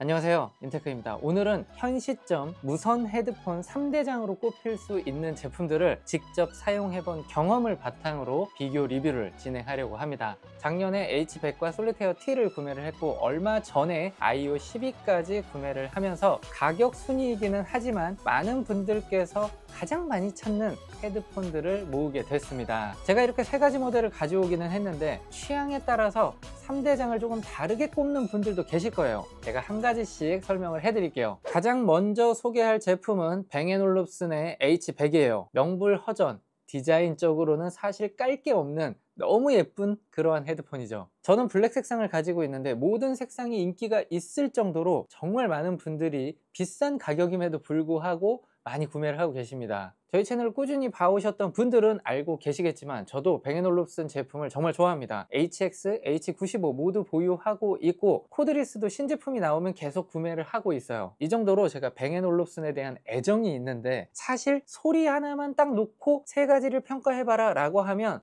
안녕하세요, 인테크입니다. 오늘은 현 시점 무선 헤드폰 3대장으로 꼽힐 수 있는 제품들을 직접 사용해본 경험을 바탕으로 비교 리뷰를 진행하려고 합니다. 작년에 H100과 솔리테어 T를 구매를 했고 얼마 전에 아이오 12까지 구매를 하면서 가격 순이이기는 하지만 많은 분들께서 가장 많이 찾는 헤드폰들을 모으게 됐습니다. 제가 이렇게 세 가지 모델을 가져오기는 했는데 취향에 따라서 3대장을 조금 다르게 꼽는 분들도 계실 거예요. 제가 한 가지씩 설명을 해드릴게요. 가장 먼저 소개할 제품은 뱅앤올룹슨의 H100이에요. 명불허전, 디자인적으로는 사실 깔 게 없는 너무 예쁜 그러한 헤드폰이죠. 저는 블랙 색상을 가지고 있는데 모든 색상이 인기가 있을 정도로 정말 많은 분들이 비싼 가격임에도 불구하고 많이 구매를 하고 계십니다. 저희 채널을 꾸준히 봐오셨던 분들은 알고 계시겠지만 저도 뱅앤올룹슨 제품을 정말 좋아합니다. HX, H95 모두 보유하고 있고 코드리스도 신제품이 나오면 계속 구매를 하고 있어요. 이 정도로 제가 뱅앤올룹슨에 대한 애정이 있는데 사실 소리 하나만 딱 놓고 세 가지를 평가해봐라 라고 하면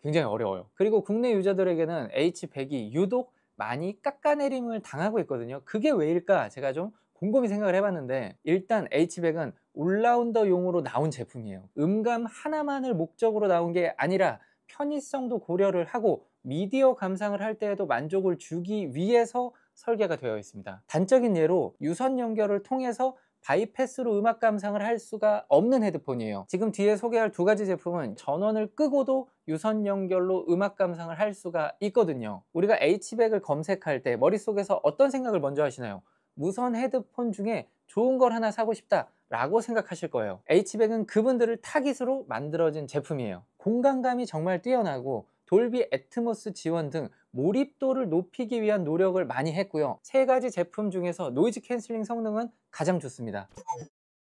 굉장히 어려워요. 그리고 국내 유저들에게는 H100이 유독 많이 깎아내림을 당하고 있거든요. 그게 왜일까 제가 좀 곰곰이 생각을 해봤는데 일단 H100은 올라운더용으로 나온 제품이에요. 음감 하나만을 목적으로 나온 게 아니라 편의성도 고려를 하고 미디어 감상을 할 때에도 만족을 주기 위해서 설계가 되어 있습니다. 단적인 예로 유선 연결을 통해서 바이패스로 음악 감상을 할 수가 없는 헤드폰이에요. 지금 뒤에 소개할 두 가지 제품은 전원을 끄고도 유선 연결로 음악 감상을 할 수가 있거든요. 우리가 H100을 검색할 때 머릿속에서 어떤 생각을 먼저 하시나요? 무선 헤드폰 중에 좋은 걸 하나 사고 싶다 라고 생각하실 거예요. H100은 그분들을 타깃으로 만들어진 제품이에요. 공간감이 정말 뛰어나고 돌비 애트모스 지원 등 몰입도를 높이기 위한 노력을 많이 했고요. 세 가지 제품 중에서 노이즈 캔슬링 성능은 가장 좋습니다.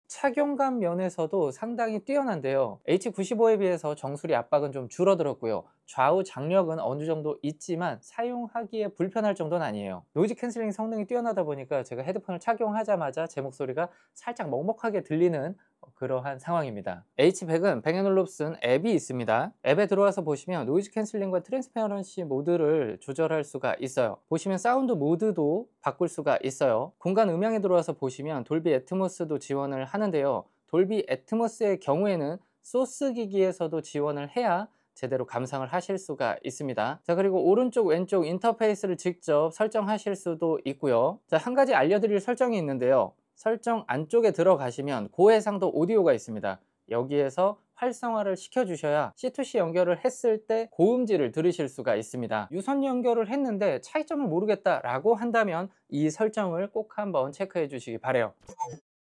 착용감 면에서도 상당히 뛰어난데요. H95에 비해서 정수리 압박은 좀 줄어들었고요. 좌우 장력은 어느 정도 있지만 사용하기에 불편할 정도는 아니에요. 노이즈 캔슬링 성능이 뛰어나다 보니까 제가 헤드폰을 착용하자마자 제 목소리가 살짝 먹먹하게 들리는 그러한 상황입니다. H100은 뱅앤올룹슨 앱이 있습니다. 앱에 들어와서 보시면 노이즈 캔슬링과 트랜스페어런시 모드를 조절할 수가 있어요. 보시면 사운드 모드도 바꿀 수가 있어요. 공간 음향에 들어와서 보시면 돌비 애트모스도 지원을 하는데요. 돌비 애트모스의 경우에는 소스 기기에서도 지원을 해야 제대로 감상을 하실 수가 있습니다. 자, 그리고 오른쪽 왼쪽 인터페이스를 직접 설정하실 수도 있고요. 자, 한 가지 알려드릴 설정이 있는데요. 설정 안쪽에 들어가시면 고해상도 오디오가 있습니다. 여기에서 활성화를 시켜주셔야 C2C 연결을 했을 때 고음질을 들으실 수가 있습니다. 유선 연결을 했는데 차이점을 모르겠다 라고 한다면 이 설정을 꼭 한번 체크해 주시기 바래요.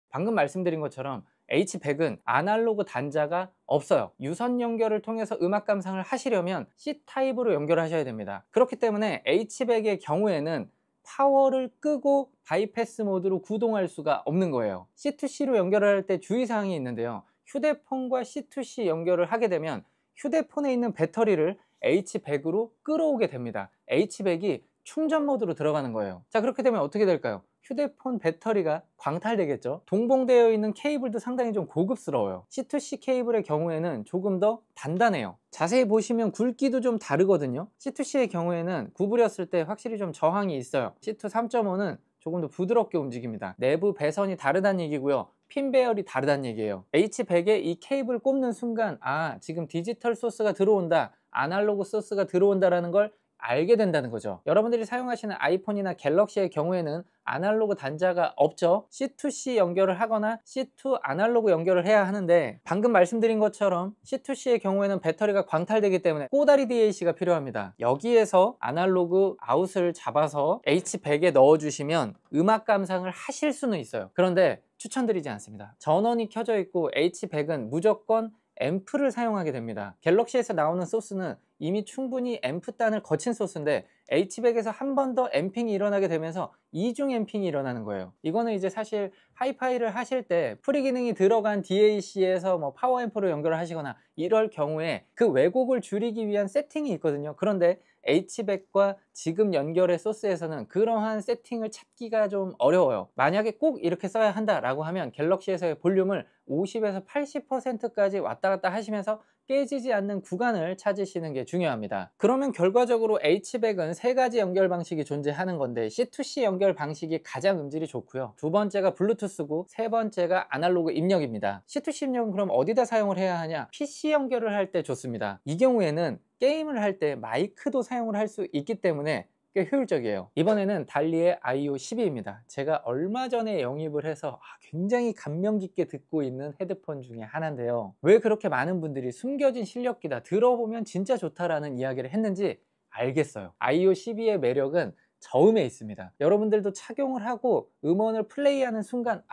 방금 말씀드린 것처럼 H100은 아날로그 단자가 없어요. 유선 연결을 통해서 음악 감상을 하시려면 C타입으로 연결하셔야 됩니다. 그렇기 때문에 H100의 경우에는 파워를 끄고 바이패스 모드로 구동할 수가 없는 거예요. C2C로 연결을 할 때 주의사항이 있는데요. 휴대폰과 C2C 연결을 하게 되면 휴대폰에 있는 배터리를 H100으로 끌어오게 됩니다. H100이 충전 모드로 들어가는 거예요. 자, 그렇게 되면 어떻게 될까요? 휴대폰 배터리가 광탈되겠죠. 동봉되어 있는 케이블도 상당히 좀 고급스러워요. C2C 케이블의 경우에는 조금 더 단단해요. 자세히 보시면 굵기도 좀 다르거든요. C2C의 경우에는 구부렸을 때 확실히 좀 저항이 있어요. C2 3.5는 조금 더 부드럽게 움직입니다. 내부 배선이 다르다는 얘기고요. 핀 배열이 다르다는 얘기예요. H100에 이 케이블 꼽는 순간 지금 디지털 소스가 들어온다, 아날로그 소스가 들어온다라는 걸 알게 된다는 거죠. 여러분들이 사용하시는 아이폰이나 갤럭시의 경우에는 아날로그 단자가 없죠. C2C 연결을 하거나 C2 아날로그 연결을 해야 하는데 방금 말씀드린 것처럼 C2C의 경우에는 배터리가 광탈되기 때문에 꼬다리 DAC가 필요합니다. 여기에서 아날로그 아웃을 잡아서 H100에 넣어주시면 음악 감상을 하실 수는 있어요. 그런데 추천드리지 않습니다. 전원이 켜져 있고 H100은 무조건 앰프를 사용하게 됩니다. 갤럭시에서 나오는 소스는 이미 충분히 앰프단을 거친 소스인데 H100에서 한 번 더 앰핑이 일어나게 되면서 이중 앰핑이 일어나는 거예요. 이거는 이제 사실 하이파이를 하실 때 프리 기능이 들어간 DAC에서 뭐 파워 앰프로 연결을 하시거나 이럴 경우에 그 왜곡을 줄이기 위한 세팅이 있거든요. 그런데 H100과 지금 연결의 소스에서는 그러한 세팅을 찾기가 좀 어려워요. 만약에 꼭 이렇게 써야 한다라고 하면 갤럭시에서의 볼륨을 50에서 80%까지 왔다 갔다 하시면서 깨지지 않는 구간을 찾으시는 게 중요합니다. 그러면 결과적으로 H백은 세 가지 연결 방식이 존재하는 건데 C2C 연결 방식이 가장 음질이 좋고요. 두 번째가 블루투스고 세 번째가 아날로그 입력입니다. C2C 입력은 그럼 어디다 사용을 해야 하냐? PC 연결을 할 때 좋습니다. 이 경우에는 게임을 할 때 마이크도 사용을 할 수 있기 때문에 꽤 효율적이에요. 이번에는 달리의 IO12입니다. 제가 얼마 전에 영입을 해서 굉장히 감명 깊게 듣고 있는 헤드폰 중에 하나인데요. 왜 그렇게 많은 분들이 숨겨진 실력기다, 들어보면 진짜 좋다라는 이야기를 했는지 알겠어요. IO12의 매력은 저음에 있습니다. 여러분들도 착용을 하고 음원을 플레이하는 순간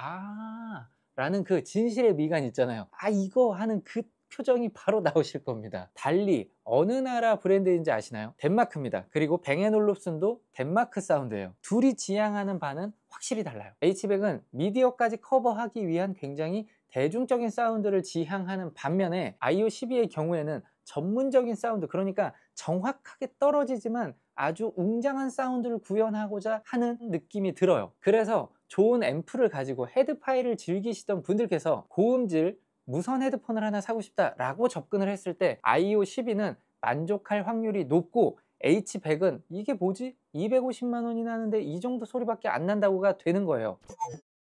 라는 그 진실의 미간 있잖아요. 이거 하는 그 표정이 바로 나오실 겁니다. 달리 어느 나라 브랜드인지 아시나요? 덴마크입니다. 그리고 뱅앤올룹슨도 덴마크 사운드예요. 둘이 지향하는 바는 확실히 달라요. H백은 미디어까지 커버하기 위한 굉장히 대중적인 사운드를 지향하는 반면에 IO12의 경우에는 전문적인 사운드, 그러니까 정확하게 떨어지지만 아주 웅장한 사운드를 구현하고자 하는 느낌이 들어요. 그래서 좋은 앰프를 가지고 헤드 파일을 즐기시던 분들께서 고음질 무선 헤드폰을 하나 사고 싶다 라고 접근을 했을 때 IO12는 만족할 확률이 높고 H백은 이게 뭐지? 250만 원이나 하는데 이 정도 소리밖에 안 난다고가 되는 거예요.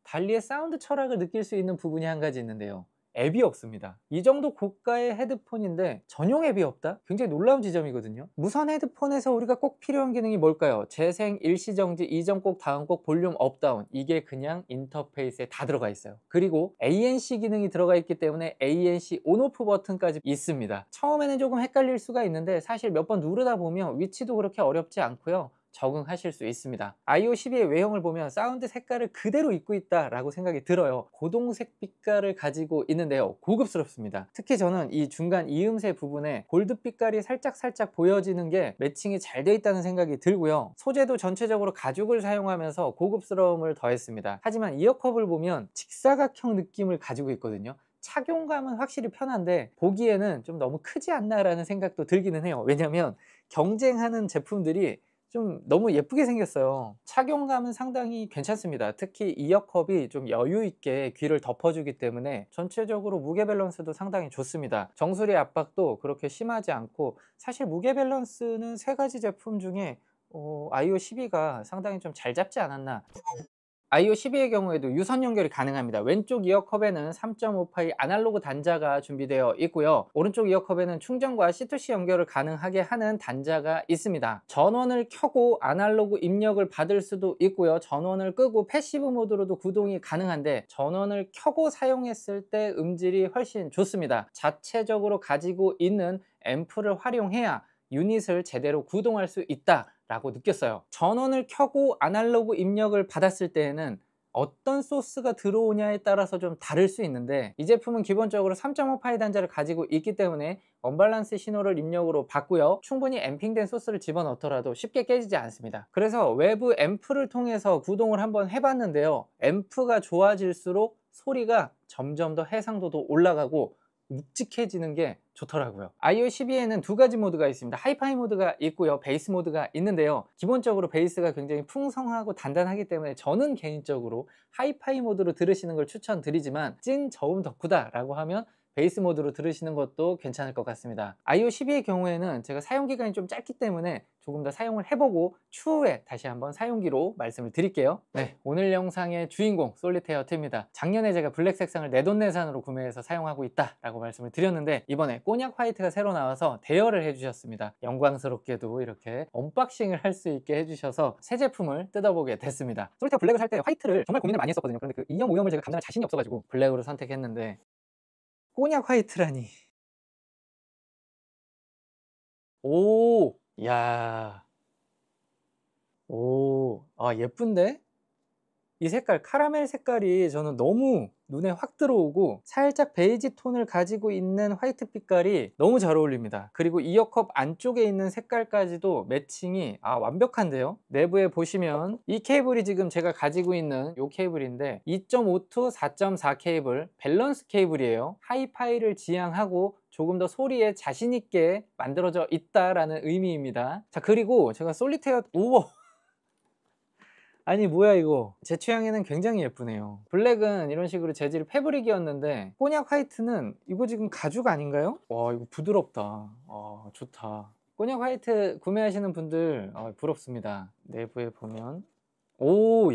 달리의 사운드 철학을 느낄 수 있는 부분이 한 가지 있는데요. 앱이 없습니다. 이 정도 고가의 헤드폰인데 전용 앱이 없다? 굉장히 놀라운 지점이거든요. 무선 헤드폰에서 우리가 꼭 필요한 기능이 뭘까요? 재생, 일시정지, 이전 곡, 다음 곡, 볼륨 업다운, 이게 그냥 인터페이스에 다 들어가 있어요. 그리고 ANC 기능이 들어가 있기 때문에 ANC 온오프 버튼까지 있습니다. 처음에는 조금 헷갈릴 수가 있는데 사실 몇 번 누르다 보면 위치도 그렇게 어렵지 않고요, 적응하실 수 있습니다. IO12의 외형을 보면 사운드 색깔을 그대로 입고 있다라고 생각이 들어요. 고동색 빛깔을 가지고 있는데요, 고급스럽습니다. 특히 저는 이 중간 이음새 부분에 골드 빛깔이 살짝 보여지는 게 매칭이 잘 돼 있다는 생각이 들고요. 소재도 전체적으로 가죽을 사용하면서 고급스러움을 더했습니다. 하지만 이어컵을 보면 직사각형 느낌을 가지고 있거든요. 착용감은 확실히 편한데 보기에는 좀 너무 크지 않나 라는 생각도 들기는 해요. 왜냐면 경쟁하는 제품들이 좀 너무 예쁘게 생겼어요. 착용감은 상당히 괜찮습니다. 특히 이어컵이 좀 여유 있게 귀를 덮어주기 때문에 전체적으로 무게 밸런스도 상당히 좋습니다. 정수리 압박도 그렇게 심하지 않고, 사실 무게 밸런스는 세 가지 제품 중에 IO12가 상당히 좀 잘 잡지 않았나. IO12의 경우에도 유선 연결이 가능합니다. 왼쪽 이어컵에는 3.5파이 아날로그 단자가 준비되어 있고요. 오른쪽 이어컵에는 충전과 C2C 연결을 가능하게 하는 단자가 있습니다. 전원을 켜고 아날로그 입력을 받을 수도 있고요. 전원을 끄고 패시브 모드로도 구동이 가능한데 전원을 켜고 사용했을 때 음질이 훨씬 좋습니다. 자체적으로 가지고 있는 앰프를 활용해야 유닛을 제대로 구동할 수 있다 라고 느꼈어요. 전원을 켜고 아날로그 입력을 받았을 때에는 어떤 소스가 들어오냐에 따라서 좀 다를 수 있는데 이 제품은 기본적으로 3.5파이 단자를 가지고 있기 때문에 언밸런스 신호를 입력으로 받고요, 충분히 앰핑된 소스를 집어넣더라도 쉽게 깨지지 않습니다. 그래서 외부 앰프를 통해서 구동을 한번 해봤는데요, 앰프가 좋아질수록 소리가 점점 더 해상도도 올라가고 묵직해지는 게 좋더라고요. IO12에는 두 가지 모드가 있습니다. 하이파이 모드가 있고요, 베이스 모드가 있는데요, 기본적으로 베이스가 굉장히 풍성하고 단단하기 때문에 저는 개인적으로 하이파이 모드로 들으시는 걸 추천드리지만 찐 저음 덕후다 라고 하면 베이스 모드로 들으시는 것도 괜찮을 것 같습니다. IO12의 경우에는 제가 사용기간이 좀 짧기 때문에 조금 더 사용을 해보고 추후에 다시 한번 사용기로 말씀을 드릴게요. 네, 오늘 영상의 주인공 솔리테어 2입니다. 작년에 제가 블랙 색상을 내돈내산으로 구매해서 사용하고 있다 라고 말씀을 드렸는데 이번에 꼬냑 화이트가 새로 나와서 대여를 해주셨습니다. 영광스럽게도 이렇게 언박싱을 할 수 있게 해주셔서 새 제품을 뜯어보게 됐습니다. 솔리테어 블랙을 살 때 화이트를 정말 고민을 많이 했었거든요. 그런데 그 2형, 5형을 제가 감당할 자신이 없어가지고 블랙으로 선택했는데, 꼬냑 화이트라니. 오, 야, 오, 예쁜데? 이 색깔, 카라멜 색깔이 저는 너무 눈에 확 들어오고 살짝 베이지 톤을 가지고 있는 화이트 빛깔이 너무 잘 어울립니다. 그리고 이어컵 안쪽에 있는 색깔까지도 매칭이 완벽한데요. 내부에 보시면 이 케이블이 지금 제가 가지고 있는 이 케이블인데 2.5 4.4 케이블, 밸런스 케이블이에요. 하이파이를 지향하고 조금 더 소리에 자신 있게 만들어져 있다라는 의미입니다. 자, 그리고 제가 솔리테어 아니 뭐야 이거. 제 취향에는 굉장히 예쁘네요. 블랙은 이런 식으로 재질이 패브릭이었는데 꼬냑 화이트는 이거 지금 가죽 아닌가요? 와 이거 부드럽다. 좋다. 꼬냑 화이트 구매하시는 분들 부럽습니다. 내부에 보면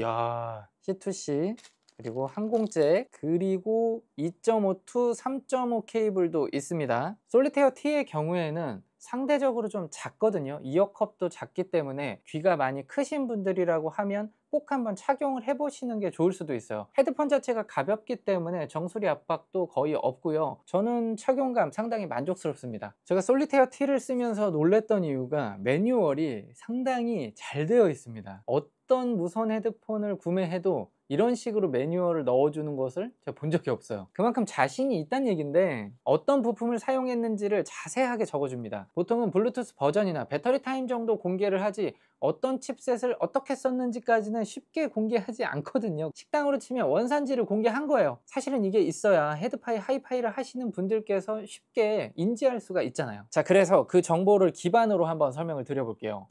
야 C2C 그리고 항공잭 그리고 2.5 3.5 케이블도 있습니다. 솔리테어 T의 경우에는 상대적으로 좀 작거든요. 이어컵도 작기 때문에 귀가 많이 크신 분들이라고 하면 꼭 한번 착용을 해보시는 게 좋을 수도 있어요. 헤드폰 자체가 가볍기 때문에 정수리 압박도 거의 없고요. 저는 착용감 상당히 만족스럽습니다. 제가 솔리테어 T를 쓰면서 놀랬던 이유가 매뉴얼이 상당히 잘 되어 있습니다. 어떤 무선 헤드폰을 구매해도 이런 식으로 매뉴얼을 넣어주는 것을 제가 본 적이 없어요. 그만큼 자신이 있다는 얘기인데 어떤 부품을 사용했는지를 자세하게 적어줍니다. 보통은 블루투스 버전이나 배터리 타임 정도 공개를 하지 어떤 칩셋을 어떻게 썼는지까지는 쉽게 공개하지 않거든요. 식당으로 치면 원산지를 공개한 거예요. 사실은 이게 있어야 헤드파이 하이파이를 하시는 분들께서 쉽게 인지할 수가 있잖아요. 자, 그래서 그 정보를 기반으로 한번 설명을 드려볼게요.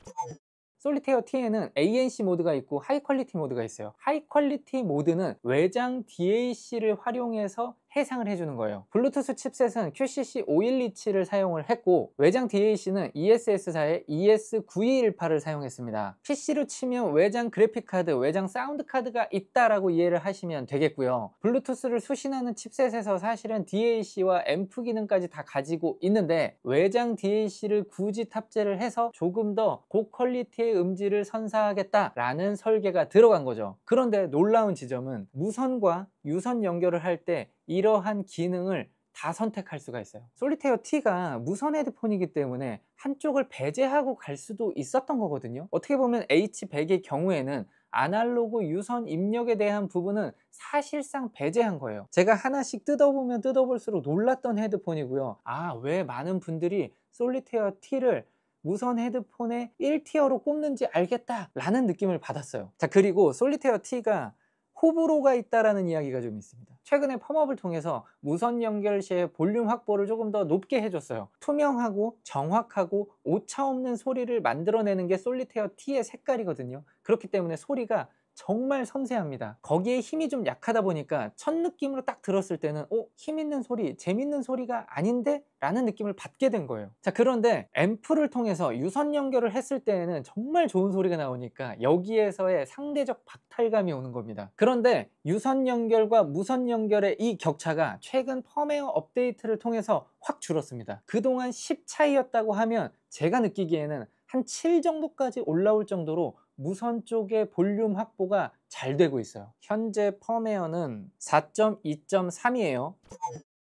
솔리테어 T에는 ANC 모드가 있고 하이 퀄리티 모드가 있어요. 하이 퀄리티 모드는 외장 DAC를 활용해서 해상을 해주는 거예요. 블루투스 칩셋은 QCC512를 사용을 했고 외장 DAC는 ESS사의 ES9218을 사용했습니다. PC로 치면 외장 그래픽카드, 외장 사운드 카드가 있다라고 이해를 하시면 되겠고요. 블루투스를 수신하는 칩셋에서 사실은 DAC와 앰프 기능까지 다 가지고 있는데 외장 DAC를 굳이 탑재를 해서 조금 더 고퀄리티의 음질을 선사하겠다라는 설계가 들어간 거죠. 그런데 놀라운 지점은 무선과 유선 연결을 할 때 이러한 기능을 다 선택할 수가 있어요. 솔리테어 T가 무선 헤드폰이기 때문에 한쪽을 배제하고 갈 수도 있었던 거거든요. 어떻게 보면 H100의 경우에는 아날로그 유선 입력에 대한 부분은 사실상 배제한 거예요. 제가 하나씩 뜯어보면 뜯어볼수록 놀랐던 헤드폰이고요. 왜 많은 분들이 솔리테어 T를 무선 헤드폰의 1티어로 꼽는지 알겠다 라는 느낌을 받았어요. 자, 그리고 솔리테어 T가 호불호가 있다라는 이야기가 좀 있습니다. 최근에 펌업을 통해서 무선 연결 시에 볼륨 확보를 조금 더 높게 해줬어요. 투명하고 정확하고 오차없는 소리를 만들어내는 게 솔리테어 T의 색깔이거든요. 그렇기 때문에 소리가 정말 섬세합니다. 거기에 힘이 좀 약하다 보니까 첫 느낌으로 딱 들었을 때는 힘 있는 소리, 재밌는 소리가 아닌데? 라는 느낌을 받게 된 거예요. 자, 그런데 앰프를 통해서 유선 연결을 했을 때에는 정말 좋은 소리가 나오니까 여기에서의 상대적 박탈감이 오는 겁니다. 그런데 유선 연결과 무선 연결의 이 격차가 최근 펌웨어 업데이트를 통해서 확 줄었습니다. 그동안 10 차이였다고 하면 제가 느끼기에는 한 7 정도까지 올라올 정도로 무선 쪽의 볼륨 확보가 잘 되고 있어요. 현재 펌웨어는 4.2.3이에요.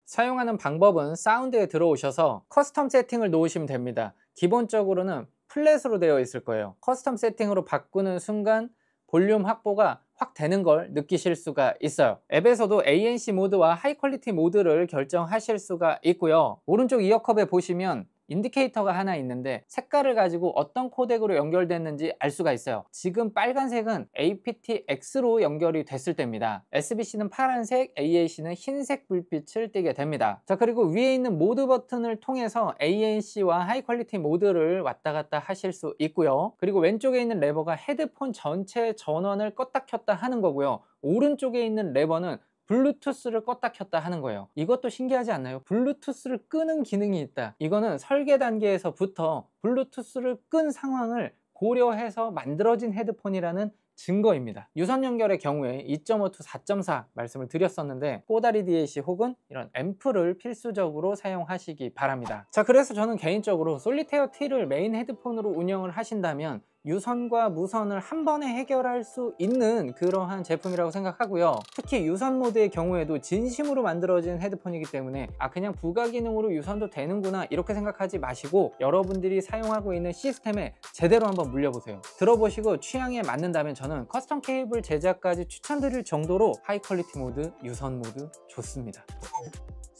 사용하는 방법은 사운드에 들어오셔서 커스텀 세팅을 놓으시면 됩니다. 기본적으로는 플랫으로 되어 있을 거예요. 커스텀 세팅으로 바꾸는 순간 볼륨 확보가 확 되는 걸 느끼실 수가 있어요. 앱에서도 ANC 모드와 하이 퀄리티 모드를 결정하실 수가 있고요. 오른쪽 이어컵에 보시면 인디케이터가 하나 있는데 색깔을 가지고 어떤 코덱으로 연결됐는지 알 수가 있어요. 지금 빨간색은 aptX로 연결이 됐을 때입니다. SBC는 파란색, AAC는 흰색 불빛을 띠게 됩니다. 자, 그리고 위에 있는 모드 버튼을 통해서 ANC와 하이 퀄리티 모드를 왔다 갔다 하실 수 있고요. 그리고 왼쪽에 있는 레버가 헤드폰 전체 전원을 껐다 켰다 하는 거고요. 오른쪽에 있는 레버는 블루투스를 껐다 켰다 하는 거예요. 이것도 신기하지 않나요? 블루투스를 끄는 기능이 있다. 이거는 설계 단계에서부터 블루투스를 끈 상황을 고려해서 만들어진 헤드폰이라는 증거입니다. 유선 연결의 경우에 2.5 to 4.4 말씀을 드렸었는데 꼬다리 DAC 혹은 이런 앰프를 필수적으로 사용하시기 바랍니다. 자, 그래서 저는 개인적으로 솔리테어 T를 메인 헤드폰으로 운영을 하신다면 유선과 무선을 한 번에 해결할 수 있는 그러한 제품이라고 생각하고요. 특히 유선 모드의 경우에도 진심으로 만들어진 헤드폰이기 때문에 그냥 부가 기능으로 유선도 되는구나 이렇게 생각하지 마시고 여러분들이 사용하고 있는 시스템에 제대로 한번 물려보세요. 들어보시고 취향에 맞는다면 저는 커스텀 케이블 제작까지 추천드릴 정도로 하이 퀄리티 모드, 유선 모드 좋습니다.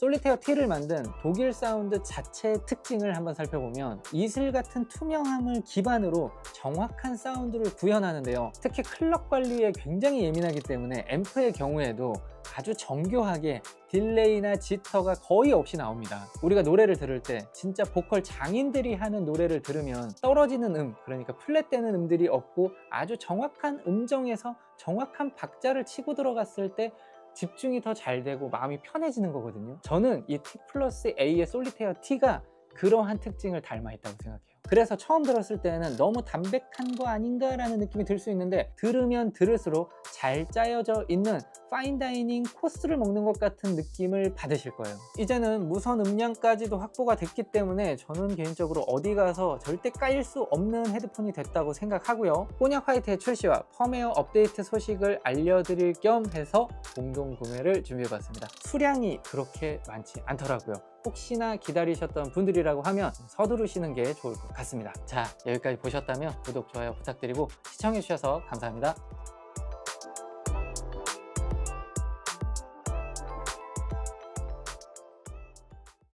솔리테어 T를 만든 독일 사운드 자체의 특징을 한번 살펴보면 이슬 같은 투명함을 기반으로 정확한 사운드를 구현하는데요. 특히 클럭 관리에 굉장히 예민하기 때문에 앰프의 경우에도 아주 정교하게 딜레이나 지터가 거의 없이 나옵니다. 우리가 노래를 들을 때 진짜 보컬 장인들이 하는 노래를 들으면 떨어지는 그러니까 플랫되는 음들이 없고 아주 정확한 음정에서 정확한 박자를 치고 들어갔을 때 집중이 더 잘 되고 마음이 편해지는 거거든요. 저는 이 T 플러스 A의 솔리테어 T가 그러한 특징을 닮아 있다고 생각해요. 그래서 처음 들었을 때는 너무 담백한 거 아닌가 라는 느낌이 들 수 있는데 들으면 들을수록 잘 짜여져 있는 파인다이닝 코스를 먹는 것 같은 느낌을 받으실 거예요. 이제는 무선 음량까지도 확보가 됐기 때문에 저는 개인적으로 어디 가서 절대 까일 수 없는 헤드폰이 됐다고 생각하고요. 꼬냑 화이트의 출시와 펌웨어 업데이트 소식을 알려드릴 겸 해서 공동 구매를 준비해봤습니다. 수량이 그렇게 많지 않더라고요. 혹시나 기다리셨던 분들이라고 하면 서두르시는 게 좋을 것 같습니다. 자, 여기까지 보셨다면 구독, 좋아요 부탁드리고 시청해주셔서 감사합니다.